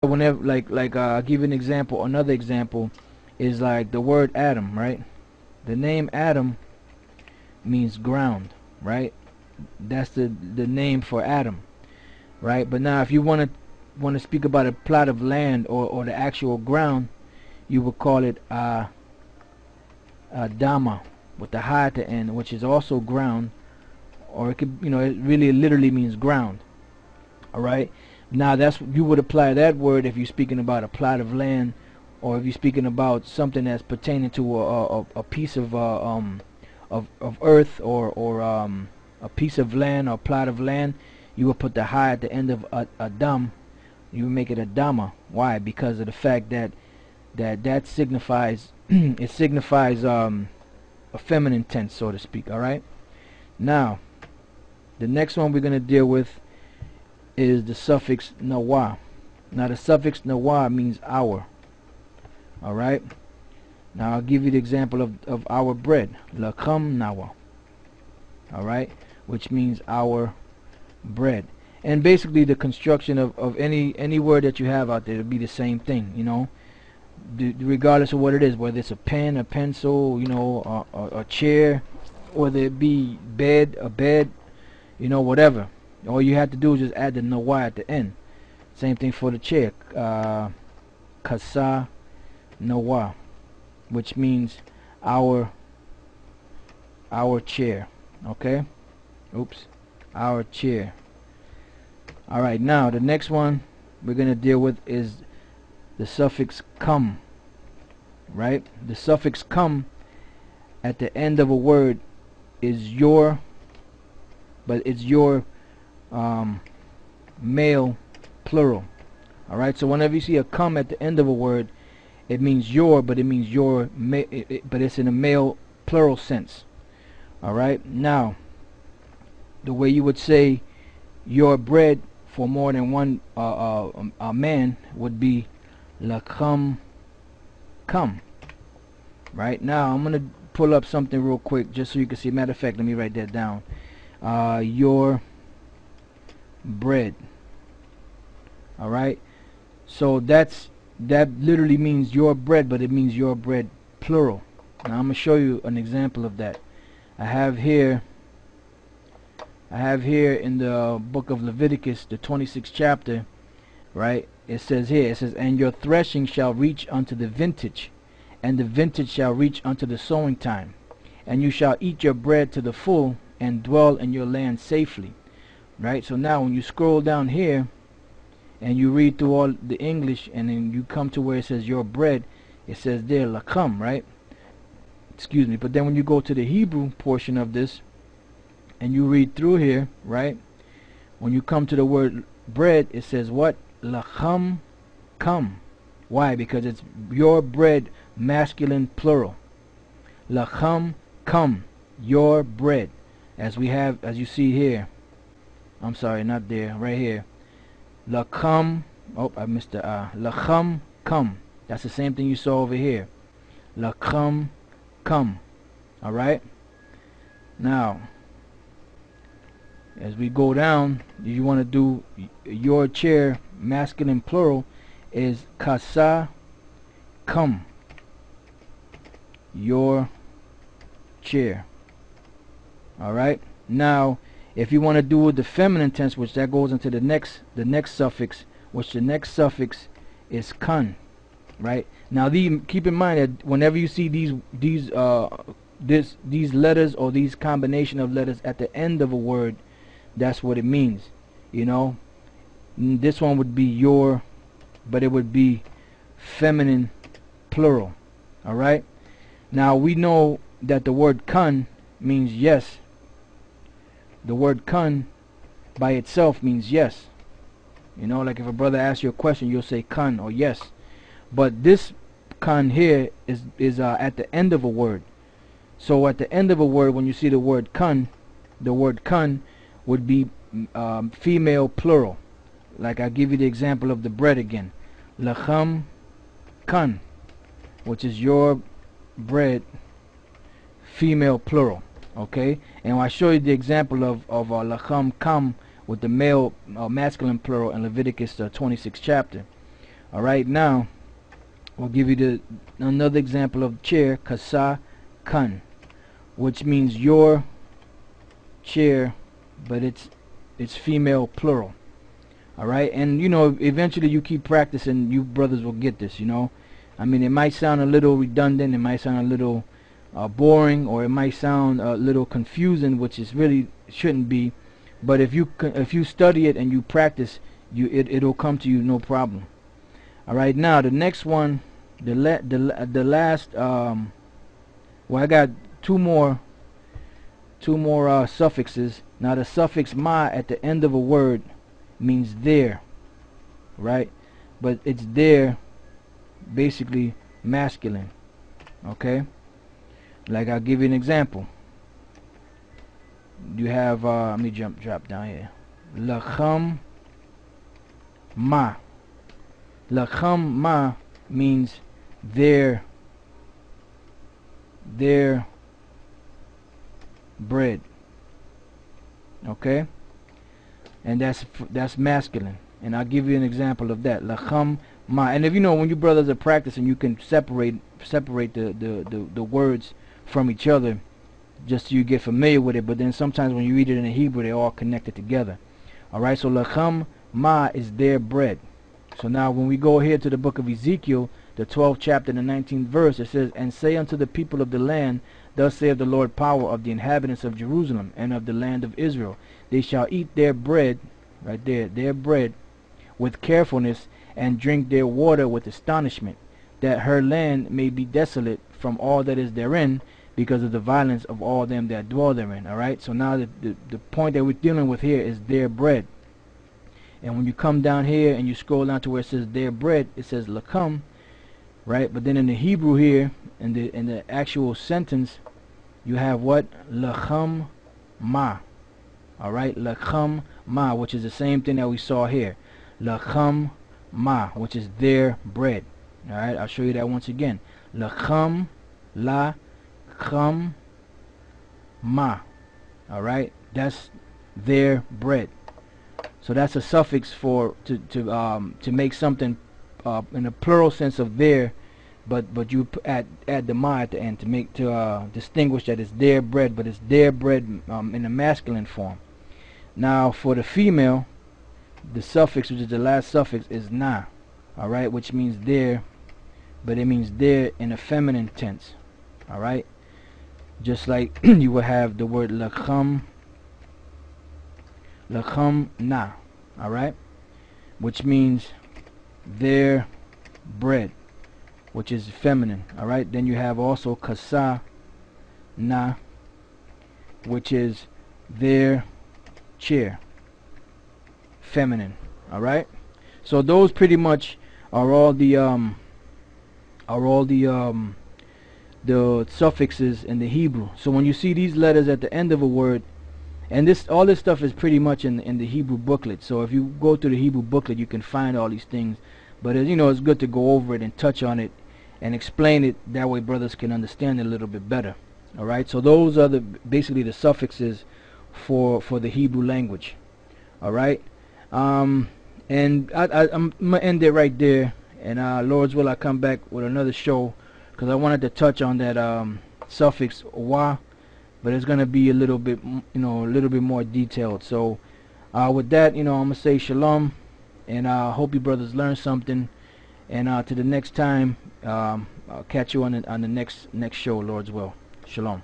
whenever, I'll give you an example. Another example is like the word Adam, right? The name Adam means ground, right? That's the name for Adam, right? But now if you want to speak about a plot of land, or the actual ground, you would call it Dama, with the ha at the end, which is also ground, or it could, it really literally means ground. All right. Now you would apply that word if you're speaking about a plot of land, or if you're speaking about something that's pertaining to a piece of earth, or a piece of land, or plot of land. You would put the ha at the end of Adam. You would make it a Dama. Why? Because of the fact that signifies it signifies a feminine tense, so to speak. All right. Now the next one we're going to deal with is the suffix nawa. Now the suffix nawa means hour. All right. Now I'll give you the example of our bread, lakam nawa. All right, which means our bread. And basically the construction of any word that you have out there will be the same thing, regardless of what it is, whether it's a pen, a pencil, a chair, whether it be a bed, whatever. All you have to do is just add the nawa at the end. Same thing for the chair, kasa nawa, which means our chair. Okay, oops, our chair. All right, now the next one we're gonna deal with is the suffix come. Right, the suffix come at the end of a word is your, but it's your male plural. All right, so whenever you see a come at the end of a word, it means your, but it means your, but it's in a male plural sense. All right, now the way you would say your bread for more than one a man would be lakam come. Right, now I'm gonna pull up something real quick just so you can see. Matter of fact, let me write that down. Your bread. All right, so that literally means your bread, but it means your bread plural. Now I'm gonna show you an example of that. I have here in the book of Leviticus, the 26th chapter, right? It says, and your threshing shall reach unto the vintage, and the vintage shall reach unto the sowing time, and you shall eat your bread to the full, and dwell in your land safely. Right? So now when you scroll down here and you read through all the English, and then you come to where it says your bread, it says there lakam, right? Excuse me. But then when you go to the Hebrew portion of this and you read through here, right, when you come to the word bread, it says what? Lacham come. Why? Because it's your bread, masculine plural. Lacham come, your bread. As you see here, I'm sorry, not there, right here. Lacham, oh, I missed the lacham come. That's the same thing you saw over here. Lacham come. All right. Now, as we go down, you want to do your chair, masculine plural, is kasa come. Your chair. All right. Now, if you want to do the feminine tense, which that goes into the next suffix, which the next suffix is kan. Right. Now, keep in mind that whenever you see these letters, or these combination of letters at the end of a word, that's what it means. This one would be your, but it would be feminine plural. All right. Now we know that the word kan means yes. The word kan by itself means yes. Like if a brother asks you a question, you'll say kan or yes. But this kan here is at the end of a word. So at the end of a word, when you see the word kan would be female plural. Like I give you the example of the bread again. Lacham kan, which is your bread, female plural. Okay, and I show you the example of lacham kam with the male masculine plural in Leviticus 26th chapter. All right, now we'll give you another example of chair, kasa kan, which means your chair, but it's female plural. All right, and eventually you keep practicing, you brothers will get this. I mean, it might sound a little redundant, it might sound a little boring, or it might sound a little confusing, which is really shouldn't be. But if you study it and you practice, it'll come to you no problem. All right, now the next one, the last well, I got two more suffixes. Now the suffix ma at the end of a word means there, right? But it's there basically masculine. Okay, like I'll give you an example. You have let me drop down here. Lacham ma. Lacham ma means their bread. Okay, and that's masculine, and I'll give you an example of that. Lacham ma. And if when you brothers are practicing, you can separate the words from each other, just so you get familiar with it. But then sometimes when you read it in the Hebrew, they're all connected together. All right, so lacham ma is their bread. So now when we go here to the book of Ezekiel, the 12th chapter and the 19th verse, it says, "And say unto the people of the land, Thus saith the Lord power of the inhabitants of Jerusalem and of the land of Israel, they shall eat their bread," right there, their bread, "with carefulness, and drink their water with astonishment, that her land may be desolate from all that is therein, because of the violence of all them that dwell therein." All right, so now the point that we're dealing with here is their bread. And when you come down here and you scroll down to where it says their bread, it says lacham, right? But then in the Hebrew here, in the actual sentence, you have what? Lacham ma. All right, lacham ma, which is the same thing that we saw here. Lacham ma, which is their bread. All right, I'll show you that once again. Lacham, la, cham, ma. All right, that's their bread. So that's a suffix for to make something in a plural sense of their, but you add the ma at the end to distinguish that it's their bread, but it's their bread in a masculine form. Now for the female, the suffix, which is the last suffix, is na. All right, which means there, but it means there in a feminine tense. All right, just like you would have the word lacham na. All right, which means their bread, which is feminine. All right, then you have also kasa na, which is their chair, feminine. All right, so those pretty much are all the suffixes in the Hebrew. So when you see these letters at the end of a word, and all this stuff is pretty much in the Hebrew booklet. So if you go to the Hebrew booklet, you can find all these things. But it's good to go over it and touch on it and explain it. That way brothers can understand it a little bit better. All right, so those are basically the suffixes for the Hebrew language. All right, and I'm gonna end it right there, and Lord's will, I come back with another show, because I wanted to touch on that suffix wa, but it's gonna be a little bit more detailed. So with that, I'm gonna say shalom, and I hope you brothers learned something, and to the next time, I'll catch you on the next show, Lord's will. Shalom.